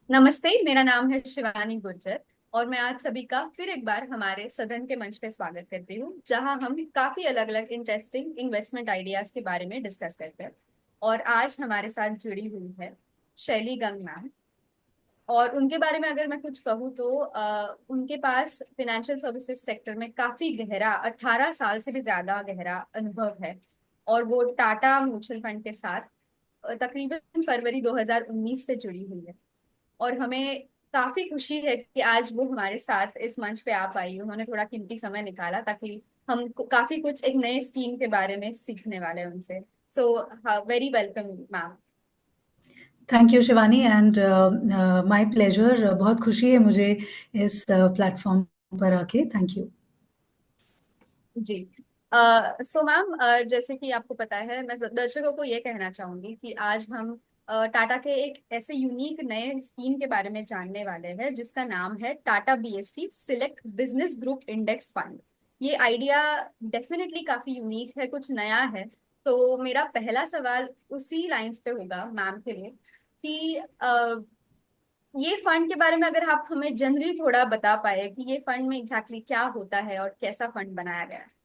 नमस्ते। मेरा नाम है शिवानी गुर्जर और मैं आज सभी का फिर एक बार हमारे सदन के मंच पे स्वागत करती हूँ, जहां हम काफी अलग अलग इंटरेस्टिंग इन्वेस्टमेंट आइडियाज के बारे में डिस्कस करते हैं। और आज हमारे साथ जुड़ी हुई है शैली गंग मैम। और उनके बारे में अगर मैं कुछ कहूँ तो उनके पास फिनेंशियल सर्विसेज सेक्टर में काफी गहरा 18 साल से भी ज्यादा गहरा अनुभव है। और वो टाटा म्यूचुअल फंड के साथ तकरीबन फरवरी 2019 से जुड़ी हुई है। और हमें काफी खुशी है कि आज वो हमारे साथ इस मंच पे आ पाई। उन्होंने थोड़ा कीमती समय निकाला ताकि हम काफी कुछ एक नए स्कीम के बारे में सीखने वाले हैं उनसे। So very welcome ma'am. Thank you Shivani and my pleasure. बहुत खुशी है मुझे इस प्लेटफॉर्म पर आके। Thank you. जी। सो मैम, जैसे कि आपको पता है, मैं दर्शकों को ये कहना चाहूंगी कि आज हम टाटा के एक ऐसे यूनिक नए स्कीम के बारे में जानने वाले हैं जिसका नाम है Tata BSc select business group index fund. ये आइडिया डेफिनेटली काफी यूनिक है, कुछ नया है। तो मेरा पहला सवाल उसी लाइंस पे होगा मैम के लिए कि ये फंड के बारे में अगर आप हमें जनरली थोड़ा बता पाए कि ये फंड में एग्जैक्टली क्या होता है और कैसा फंड बनाया गया है।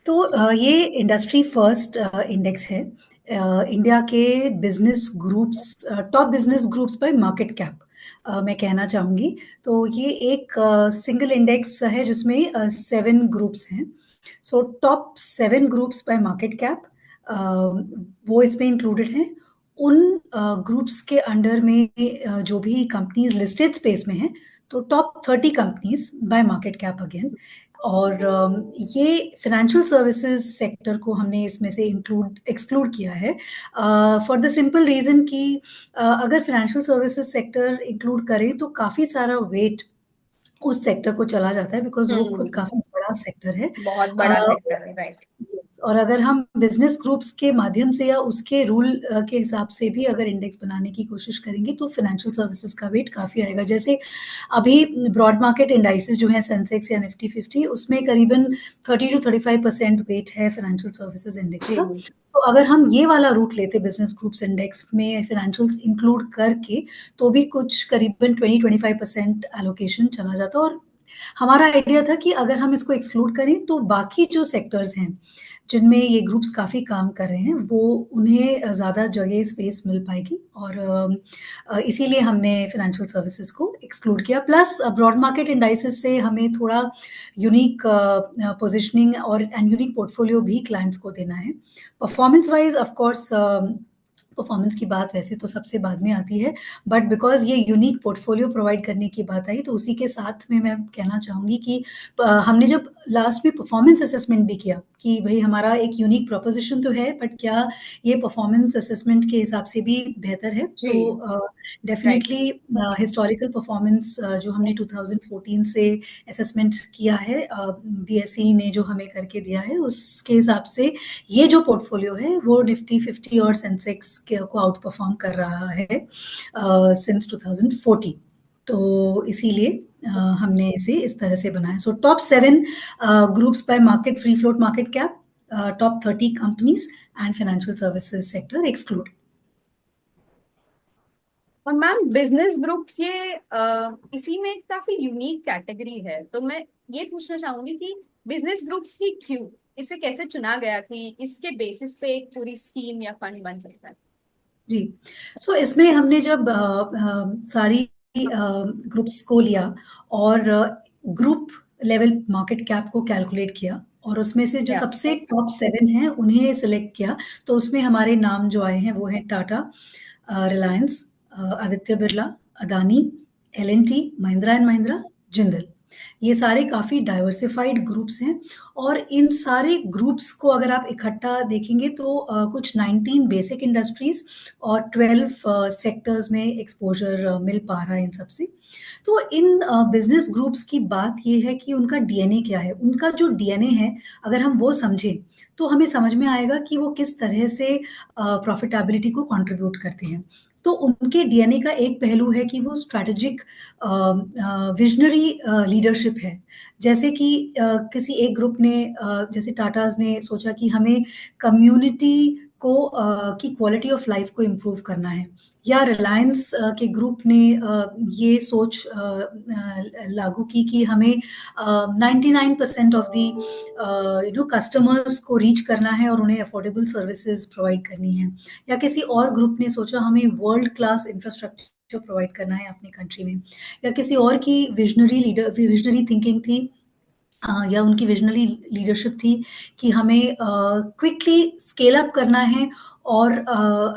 तो ये इंडस्ट्री फर्स्ट इंडेक्स है। इंडिया के business groups, top business groups bye market cap मैं कहना चाहूँगी। तो ये एक सिंगल इंडेक्स है जिसमें 7 ग्रुप्स हैं। So top 7 groups bye market cap वो इसमें इंक्लूडेड हैं। उन ग्रुप्स के अंडर में जो भी कंपनीज लिस्टेड स्पेस में हैं, तो top 30 companies by market cap again. और ये फाइनेंशियल सर्विसेज सेक्टर को हमने इसमें से इंक्लूड एक्सक्लूड किया है फॉर द सिंपल रीज़न कि अगर फाइनेंशियल सर्विसेज सेक्टर इंक्लूड करें तो काफ़ी सारा वेट उस सेक्टर को चला जाता है, बिकॉज़ वो खुद हम्म। काफ़ी बड़ा सेक्टर है। बहुत अ, बड़ा सेक्टर है, राइट। और अगर हम बिजनेस ग्रुप्स के माध्यम से या उसके रूल के हिसाब से भी अगर इंडेक्स बनाने की कोशिश करेंगे तो फाइनेंशियल सर्विसेज का वेट काफ़ी आएगा। जैसे अभी ब्रॉड मार्केट इंडाइसेस जो है सेंसेक्स या निफ्टी 50, उसमें करीबन 30 to 35% वेट है फाइनेंशियल सर्विसेज इंडेक्स जी। का। तो अगर हम ये वाला रूट लेते बिजनेस ग्रुप्स इंडेक्स में फाइनेंशियल्स इंक्लूड करके, तो भी कुछ करीबन 20-25% एलोकेशन चला जाता। और हमारा आइडिया था कि अगर हम इसको एक्सक्लूड करें तो बाकी जो सेक्टर्स हैं जिनमें ये ग्रुप्स काफ़ी काम कर रहे हैं, वो उन्हें ज़्यादा जगह स्पेस मिल पाएगी। और इसीलिए हमने फाइनेंशियल सर्विसेज को एक्सक्लूड किया। प्लस ब्रॉड मार्केट इंडाइसेस से हमें थोड़ा यूनिक पोजिशनिंग और एंड यूनिक पोर्टफोलियो भी क्लाइंट्स को देना है। Performance wise of course performance की बात वैसे तो सबसे बाद में आती है, बट बिकॉज़ ये यूनिक पोर्टफोलियो प्रोवाइड करने की बात आई, तो उसी के साथ में मैं कहना चाहूँगी कि हमने जब लास्ट में परफॉर्मेंस असेसमेंट भी किया कि भई हमारा एक यूनिक प्रोपोज़िशन तो है, बट क्या ये परफॉर्मेंस असेसमेंट के हिसाब से भी बेहतर है? जी। तो राइट। डेफ़िनिटली हिस्टोरिकल परफॉर्मेंस जो हमने 2014 से असेसमेंट किया है, बीएसई ने जो हमें करके दिया है, उसके हिसाब से ये जो पोर्टफोलियो है वो निफ्टी 50 और सेंसेक्स को आउट परफॉर्म कर रहा है सिंस 2014। तो इसीलिए हमने इसे इस तरह से बनाया। So top 7 groups bye market free float market cap, top 30 companies and financial services sector exclude. और मैम, बिजनेस ग्रुप्स ये इसी में काफी यूनिक कैटेगरी है, तो मैं ये पूछना चाहूंगी कि बिजनेस ग्रुप्स ही क्यों, इसे कैसे चुना गया कि इसके बेसिस पे एक पूरी स्कीम या फंड बन सकता है। जी। सो इसमें हमने जब सारी ग्रुप्स को लिया और ग्रुप लेवल मार्केट कैप को कैलकुलेट किया और उसमें से जो या सबसे टॉप 7 हैं उन्हें सिलेक्ट किया, तो उसमें हमारे नाम जो आए हैं वो हैं टाटा, रिलायंस, आदित्य बिरला, अदानी, एल&टी, महिंद्रा एंड महिंद्रा, जिंदल। ये सारे काफ़ी डाइवर्सिफाइड ग्रुप्स हैं। और इन सारे ग्रुप्स को अगर आप इकट्ठा देखेंगे तो कुछ 19 बेसिक इंडस्ट्रीज और 12 सेक्टर्स में एक्सपोजर मिल पा रहा है इन सबसे। तो इन बिजनेस ग्रुप्स की बात ये है कि उनका डीएनए क्या है। उनका जो डीएनए है, अगर हम वो समझें तो हमें समझ में आएगा कि वो किस तरह से प्रॉफिटेबिलिटी को कंट्रीब्यूट करते हैं। तो उनके डीएनए का एक पहलू है कि वो स्ट्रैटेजिक विजनरी लीडरशिप है। जैसे कि किसी एक ग्रुप ने जैसे टाटाज ने सोचा कि हमें कम्युनिटी को की क्वालिटी ऑफ लाइफ को इम्प्रूव करना है, या रिलायंस के ग्रुप ने ये सोच लागू की कि हमें 99% ऑफ दी कस्टमर्स को रीच करना है और उन्हें अफोर्डेबल सर्विसेज प्रोवाइड करनी है, या किसी और ग्रुप ने सोचा हमें वर्ल्ड क्लास इंफ्रास्ट्रक्चर प्रोवाइड करना है अपनी कंट्री में, या किसी और की विजनरी थिंकिंग थी या उनकी विजनरी लीडरशिप थी कि हमें क्विकली स्केल अप करना है, और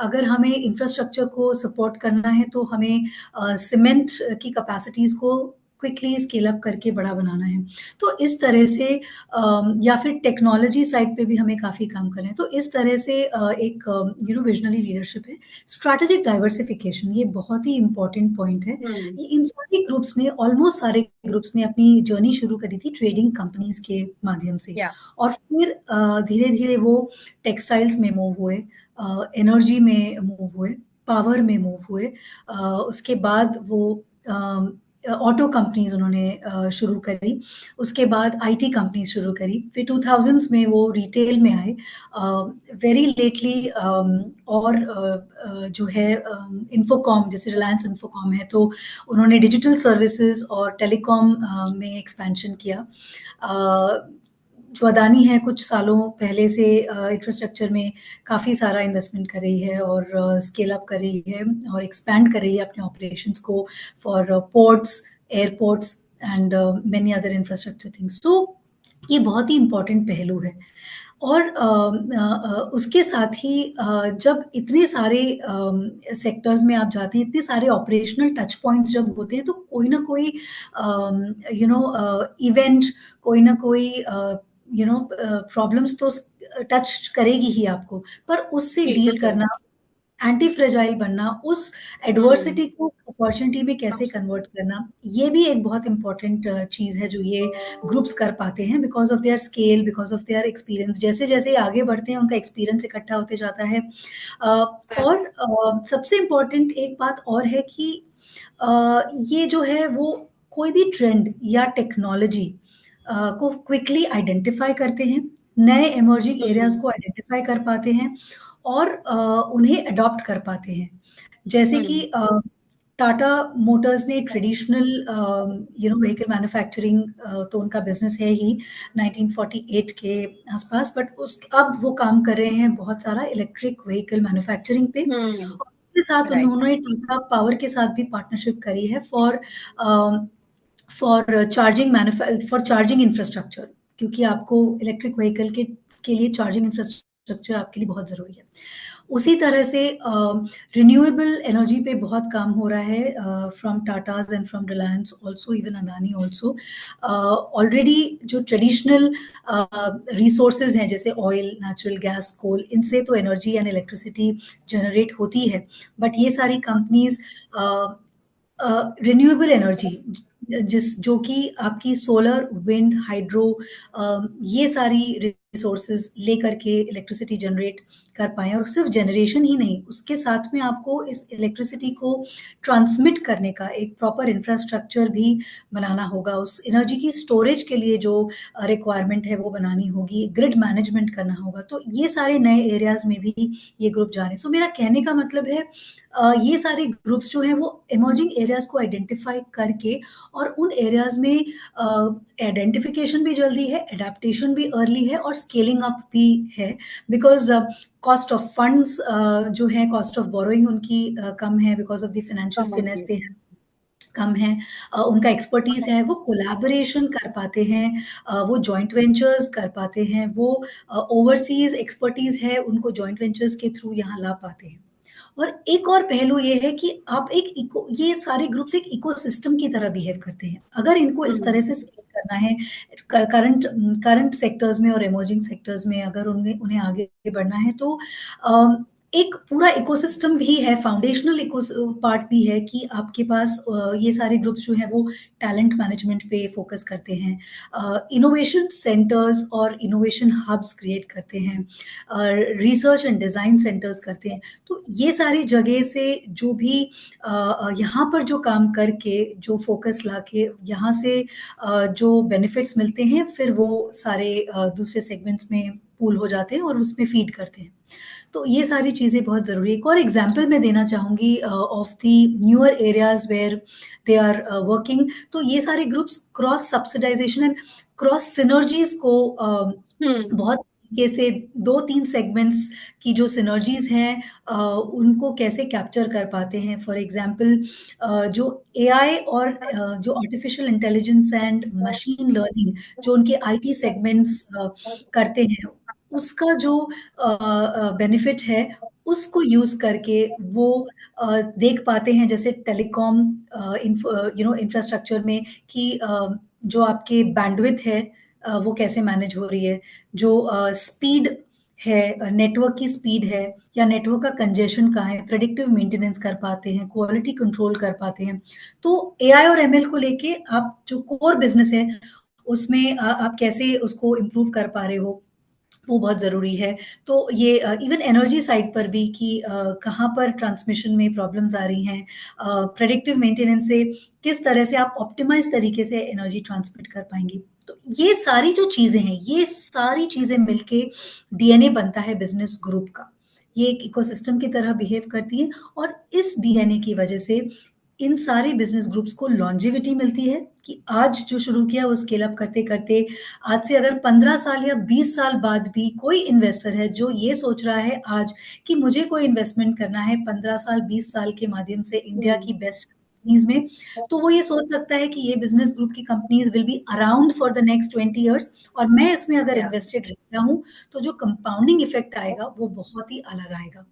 अगर हमें इंफ्रास्ट्रक्चर को सपोर्ट करना है तो हमें सीमेंट की कैपेसिटीज को क्विकली स्केल अप करके बड़ा बनाना है। तो इस तरह से या फिर टेक्नोलॉजी साइड पे भी हमें काफ़ी काम करना है। तो इस तरह से एक विजनरी लीडरशिप है। स्ट्रैटेजिक डाइवर्सिफिकेशन, ये बहुत ही इंपॉर्टेंट पॉइंट है। इन सारे ग्रुप्स ने, ऑलमोस्ट सारे ग्रुप्स ने अपनी जर्नी शुरू करी थी ट्रेडिंग कंपनीज के माध्यम से, और फिर धीरे धीरे वो टेक्सटाइल्स में मूव हुए, एनर्जी में मूव हुए, पावर में मूव हुए, उसके बाद वो ऑटो कंपनीज उन्होंने शुरू करी, उसके बाद आईटी कंपनीज शुरू करी, फिर 2000s में वो रिटेल में आए, वेरी लेटली और जो है इन्फोकॉम, जैसे रिलायंस इन्फोकॉम है, तो उन्होंने डिजिटल सर्विसेज और टेलीकॉम में एक्सपेंशन किया। जो अदानी है, कुछ सालों पहले से इंफ्रास्ट्रक्चर में काफ़ी सारा इन्वेस्टमेंट कर रही है और स्केल अप कर रही है और एक्सपैंड कर रही है अपने ऑपरेशंस को for ports, airports and many other infrastructure things. So ये बहुत ही इम्पोर्टेंट पहलू है। और उसके साथ ही जब इतने सारे सेक्टर्स में आप जाते हैं, इतने सारे ऑपरेशनल टच पॉइंट्स जब होते हैं, तो कोई ना कोई इवेंट, कोई ना कोई प्रॉब्लम्स तो टच करेगी ही आपको, पर उससे डील करना, एंटी फ्रेजाइल बनना, उस एडवर्सिटी को अपॉर्चुनिटी में कैसे कन्वर्ट करना, ये भी एक बहुत इंपॉर्टेंट चीज है जो ये ग्रुप्स कर पाते हैं, because of their scale, because of their experience. जैसे जैसे आगे बढ़ते हैं उनका एक्सपीरियंस इकट्ठा होते जाता है। और सबसे इम्पोर्टेंट एक बात और है कि ये जो है वो कोई भी ट्रेंड या टेक्नोलॉजी को क्विकली आइडेंटिफाई करते हैं, नए इमर्जिंग एरियाज को आइडेंटिफाई कर पाते हैं और उन्हें अडॉप्ट कर पाते हैं। जैसे कि टाटा मोटर्स ने ट्रेडिशनल व्हीकल मैन्युफैक्चरिंग, तो उनका बिजनेस है ही 1948 के आसपास, बट अब वो काम कर रहे हैं बहुत सारा इलेक्ट्रिक व्हीकल मैन्युफैक्चरिंग पे। उसके साथ उन्होंने टाटा पावर के साथ भी पार्टनरशिप करी है फॉर चार्जिंग इंफ्रास्ट्रक्चर, क्योंकि आपको इलेक्ट्रिक व्हीकल के लिए चार्जिंग इंफ्रास्ट्रक्चर आपके लिए बहुत ज़रूरी है। उसी तरह से रिन्यूएबल एनर्जी पे बहुत काम हो रहा है from Tatas and from Reliance also, even Adani also. Already जो ट्रेडिशनल रिसोर्सेज हैं जैसे ऑयल, नेचुरल गैस, कोल, इनसे तो एनर्जी एंड इलेक्ट्रिसिटी जनरेट होती है, बट ये सारी कंपनीज रिन्यूएबल एनर्जी, जो कि आपकी सोलर, विंड, हाइड्रो, ये सारी रिसोर्सेज लेकर के इलेक्ट्रिसिटी जनरेट कर पाएं, और सिर्फ जनरेशन ही नहीं, उसके साथ में आपको इस इलेक्ट्रिसिटी को ट्रांसमिट करने का एक प्रॉपर इंफ्रास्ट्रक्चर भी बनाना होगा, उस एनर्जी की स्टोरेज के लिए जो रिक्वायरमेंट है वो बनानी होगी, ग्रिड मैनेजमेंट करना होगा। तो ये सारे नए एरियाज में भी ये ग्रुप जा रहे हैं। सो मेरा कहने का मतलब है ये सारे ग्रुप्स जो हैं वो इमर्जिंग एरियाज को आइडेंटिफाई करके, और उन एरियाज में आइडेंटिफिकेशन भी जल्दी है, एडेप्टेशन भी अर्ली है, और स्केलिंग अप भी है, बिकॉज कॉस्ट ऑफ फंड्स जो है, कॉस्ट ऑफ बोरोइंग उनकी कम है, because of the financial finesse they हैं, कम है, उनका एक्सपर्टीज है, वो कोलैबोरेशन कर पाते हैं, वो जॉइंट वेंचर्स कर पाते हैं, वो ओवरसीज एक्सपर्टीज है, उनको जॉइंट वेंचर्स के थ्रू यहाँ ला पाते हैं। और एक और पहलू ये है कि आप ये सारे ग्रुप्स एक इकोसिस्टम की तरह बिहेव करते हैं। अगर इनको इस तरह से स्केल करना है करंट सेक्टर्स में और इमर्जिंग सेक्टर्स में, अगर उन्हें आगे बढ़ना है, तो एक पूरा इकोसिस्टम भी है, फाउंडेशनल पार्ट भी है कि आपके पास ये सारे ग्रुप्स जो हैं वो टैलेंट मैनेजमेंट पे फोकस करते हैं, इनोवेशन सेंटर्स और इनोवेशन हब्स क्रिएट करते हैं, रिसर्च एंड डिज़ाइन सेंटर्स करते हैं। तो ये सारी जगह से जो भी यहाँ पर जो काम करके, जो फोकस ला के यहाँ से जो बेनिफिट्स मिलते हैं, फिर वो सारे दूसरे सेगमेंट्स में पूल हो जाते हैं और उसमें फीड करते हैं। तो ये सारी चीज़ें बहुत ज़रूरी है। एक और एग्जांपल मैं देना चाहूँगी of the newer areas where they are working. तो ये सारे groups cross subsidisation and cross synergies को बहुत तरीके से 2-3 सेगमेंट्स की जो सिनर्जीज़ हैं उनको कैसे कैप्चर कर पाते हैं। फॉर एग्जांपल जो एआई और जो artificial intelligence and machine learning जो उनके आईटी सेगमेंट्स करते हैं, उसका जो बेनिफिट है, उसको यूज़ करके वो देख पाते हैं जैसे टेलीकॉम इंफ्रास्ट्रक्चर में कि जो आपके बैंडविड्थ है वो कैसे मैनेज हो रही है, जो स्पीड है, नेटवर्क की स्पीड है या नेटवर्क का कंजेशन कहाँ है, प्रेडिक्टिव मेंटेनेंस कर पाते हैं, क्वालिटी कंट्रोल कर पाते हैं। तो एआई और एमएल को लेके आप जो कोर बिजनेस है उसमें आप कैसे उसको इम्प्रूव कर पा रहे हो, वो बहुत ज़रूरी है। तो ये इवन एनर्जी साइड पर भी कि कहाँ पर ट्रांसमिशन में प्रॉब्लम्स आ रही हैं, प्रेडिक्टिव मेंटेनेंस से किस तरह से आप ऑप्टिमाइज़ तरीके से एनर्जी ट्रांसमिट कर पाएँगी। तो ये सारी जो चीज़ें हैं, ये सारी चीज़ें मिलके डीएनए बनता है बिज़नेस ग्रुप का। ये एक इकोसिस्टम की तरह बिहेव करती है और इस डीएनए की वजह से इन सारे बिज़नेस ग्रुप्स को लॉन्जेविटी मिलती है कि आज जो शुरू किया वो स्केल अप करते-करते आज से अगर 15 साल या 20 साल बाद भी कोई इन्वेस्टर है जो ये सोच रहा है आज कि मुझे कोई इन्वेस्टमेंट करना है 15 साल 20 साल के माध्यम से इंडिया की बेस्ट कंपनीज में, तो वो ये सोच सकता है कि ये बिजनेस ग्रुप की companies will be around for the next 20 years और मैं इसमें अगर इन्वेस्टेड रहता हूँ तो जो कंपाउंडिंग इफेक्ट आएगा वो बहुत ही अलग आएगा,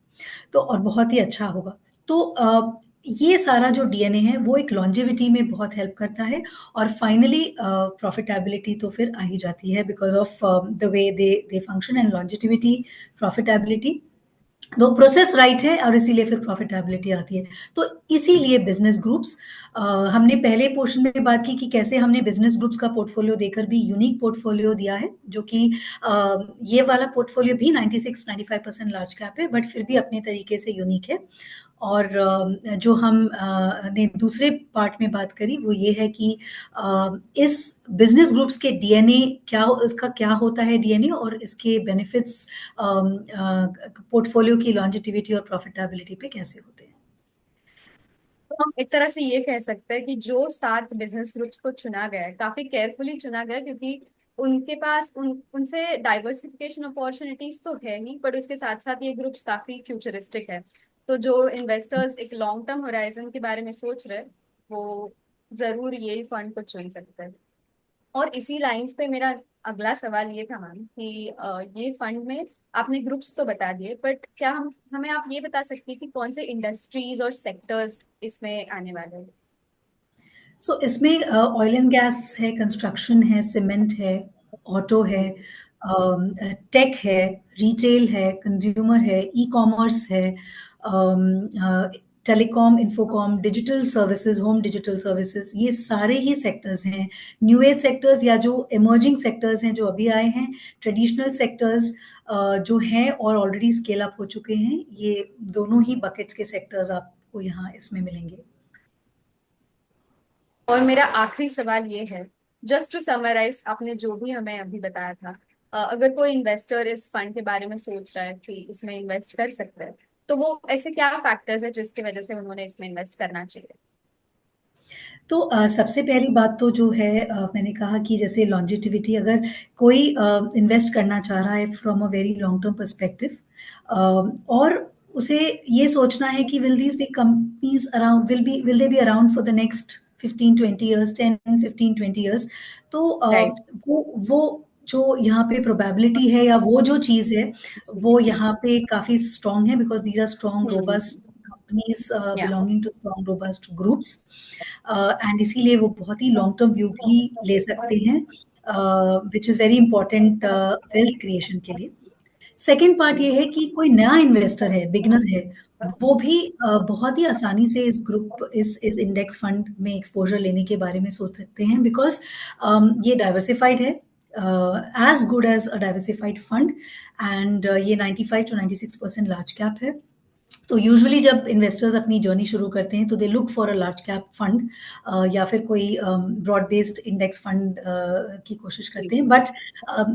तो और बहुत ही अच्छा होगा। तो ये सारा जो डीएनए है वो एक लॉन्जेविटी में बहुत हेल्प करता है और फाइनली प्रॉफिटेबिलिटी तो फिर आ ही जाती है because of the way they function and longevity, profitability, तो प्रोसेस राइट है और इसीलिए फिर प्रॉफिटेबिलिटी आती है। तो इसीलिए बिजनेस ग्रुप्स, हमने पहले पोर्शन में बात की कि कैसे हमने बिजनेस ग्रुप्स का पोर्टफोलियो देकर भी यूनिक पोर्टफोलियो दिया है, जो कि ये वाला पोर्टफोलियो भी 96-95% लार्ज कैप है बट फिर भी अपने तरीके से यूनिक है। और जो हम ने दूसरे पार्ट में बात करी वो ये है कि इस बिजनेस ग्रुप्स के डीएनए क्या, इसका क्या होता है डीएनए और इसके बेनिफिट्स पोर्टफोलियो की लॉन्जेटिविटी और प्रॉफिटेबिलिटी पे कैसे होते हैं। तो हम एक तरह से ये कह सकते हैं कि जो 7 बिजनेस ग्रुप्स को चुना गया है काफी केयरफुली चुना गया है, क्योंकि उनके पास उनसे डाइवर्सिफिकेशन अपॉर्चुनिटीज तो है ही, बट उसके साथ साथ ये ग्रुप्स काफी फ्यूचरिस्टिक है। तो जो इन्वेस्टर्स एक लॉन्ग टर्म होराइजन के बारे में सोच रहे हैं वो जरूर ये फंड को चुन सकते हैं। और इसी लाइंस पे मेरा अगला सवाल ये था मैम कि ये फंड में आपने ग्रुप्स तो बता दिए, बट क्या हमें आप ये बता सकती हैं कि कौन से इंडस्ट्रीज और सेक्टर्स इसमें आने वाले हैं? सो इसमें ऑयल एंड गैस है, कंस्ट्रक्शन है, सीमेंट है, ऑटो है, टेक है, रिटेल है, कंज्यूमर है, ई कॉमर्स है, telecom, Infocom, digital services, home digital services, ये सारे ही सेक्टर्स हैं। न्यू एज सेक्टर्स या जो इमर्जिंग सेक्टर्स हैं जो अभी आए हैं, ट्रेडिशनल सेक्टर्स जो हैं और ऑलरेडी स्केल अप हो चुके हैं, ये दोनों ही बकेट्स के सेक्टर्स आपको यहाँ इसमें मिलेंगे। और मेरा आखिरी सवाल ये है, जस्ट टू समराइज आपने जो भी हमें अभी बताया था, अगर कोई इन्वेस्टर इस फंड के बारे में सोच रहा है कि इसमें इन्वेस्ट कर सकता है, तो वो ऐसे क्या फैक्टर्स है जिसकी वजह से उन्होंने इसमें इन्वेस्ट करना चाहिए? तो सबसे पहली बात तो जो है मैंने कहा कि जैसे लॉन्जेटिविटी, अगर कोई इन्वेस्ट करना चाह रहा है from a very long term perspective और उसे ये सोचना है कि will these be companies around, will they be around for the next 15-20 years, 10-15-20 years, तो राइट। वो जो यहाँ पे प्रोबेबिलिटी है या वो जो चीज़ है वो यहाँ पे काफ़ी स्ट्रॉन्ग है because these are strong robust companies या belonging to strong robust groups and इसीलिए वो बहुत ही लॉन्ग टर्म व्यू भी ले सकते हैं, which is very important wealth creation के लिए। सेकेंड पार्ट ये है कि कोई नया इन्वेस्टर है, बिगिनर है, वो भी बहुत ही आसानी से इस ग्रुप, इस इंडेक्स फंड में एक्सपोजर लेने के बारे में सोच सकते हैं बिकॉज ये डाइवर्सिफाइड है, as good as a diversified fund, and ये 95 to 96% लार्ज कैप है। तो यूजुअली जब इन्वेस्टर्स अपनी जर्नी शुरू करते हैं तो they look for a large cap fund या फिर कोई ब्रॉड बेस्ड इंडेक्स फंड की कोशिश जी। करते हैं, but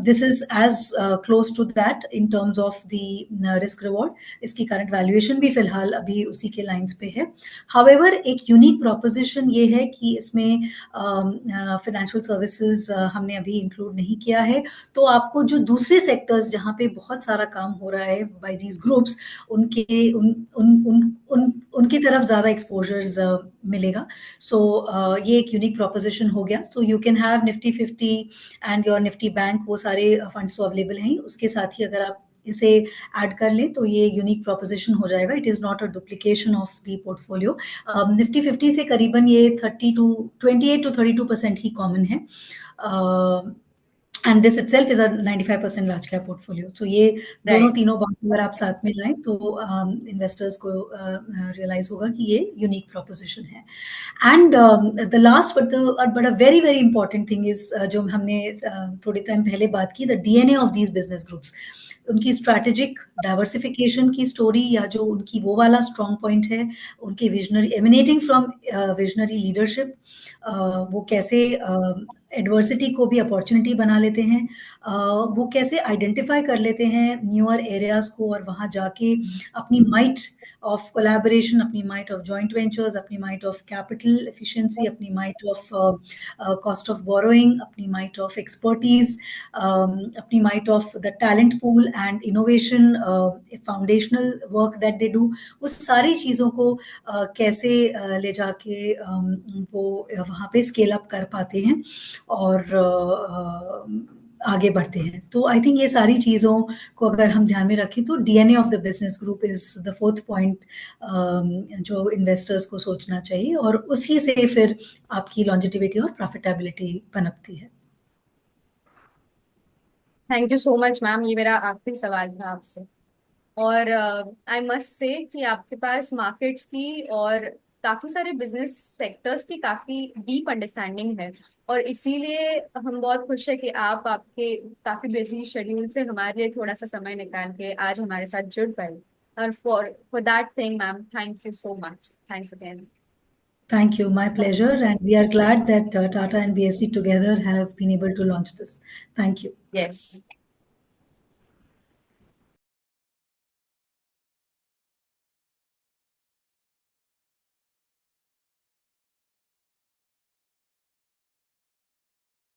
this is as close to that in terms of the risk reward. इसकी करंट वैल्यूएशन भी फिलहाल अभी उसी के लाइंस पे है। हाउएवर एक यूनिक प्रोपोजिशन ये है कि इसमें फाइनेंशियल सर्विसेज हमने अभी इंक्लूड नहीं किया है, तो आपको जो दूसरे सेक्टर्स जहाँ पे बहुत सारा काम हो रहा है बाय दीज ग्रुप्स, उनके उन उन उन उन उनकी तरफ ज़्यादा एक्सपोजर्स मिलेगा। सो ये एक यूनिक प्रोपोजिशन हो गया। So you can have Nifty 50 and your Nifty bank, वो सारे फंड्स तो अवेलेबल हैं। उसके साथ ही अगर आप इसे ऐड कर लें तो ये यूनिक प्रोपोजिशन हो जाएगा। It is not a duplication of the portfolio. Nifty 50 से करीबन ये 28 to 32% ही कॉमन है। And this itself is a 95% large cap portfolio. So ये दोनों राइट। तीनों बात अगर आप साथ में लाएं तो इन्वेस्टर्स को रियलाइज होगा कि ये यूनिक प्रोपोजिशन है। And the last but a very very important thing is, जो हमने थोड़े टाइम पहले बात की, the DNA of these business groups, उनकी स्ट्रैटेजिक डाइवर्सिफिकेशन की स्टोरी, या जो उनकी वो वाला स्ट्रॉन्ग पॉइंट है, उनके visionary emanating from visionary leadership, वो कैसे एडवर्सिटी को भी अपॉर्चुनिटी बना लेते हैं, वो कैसे आइडेंटिफाई कर लेते हैं न्यूअर एरियाज को और वहाँ जाके अपनी माइट ऑफ कोलैबोरेशन, अपनी माइट ऑफ जॉइंट वेंचर्स, अपनी माइट ऑफ कैपिटल एफिशिएंसी, अपनी might of cost of borrowing, अपनी माइट ऑफ एक्सपर्टीज, अपनी might of the talent pool and innovation, foundational work that they do, वो सारी चीज़ों को कैसे ले जाके वो वहाँ पे स्केल अप कर पाते हैं और आगे बढ़ते हैं। तो आई थिंक ये सारी चीज़ों को अगर हम ध्यान में रखें तो DNA of the business group is the fourth point जो इन्वेस्टर्स को सोचना चाहिए, और उसी से फिर आपकी लॉन्जिटिविटी और प्रॉफिटेबिलिटी पनपती है। Thank you so much ma'am, ये मेरा आखिरी सवाल था आपसे। और आई मस्ट से कि आपके पास मार्केट्स की और काफी सारे बिजनेस सेक्टर्स की काफी डीप अंडरस्टैंडिंग है, और इसीलिए हम बहुत खुश है कि आप आपके काफी बिजी शेड्यूल से हमारे लिए थोड़ा सा समय निकाल के आज हमारे साथ जुड़ पाए। और for that thing ma'am, thank you so much, thanks again. Thank you. My pleasure. And we are glad that Tata and BSC together have been able to launch this. Thank you. Yes.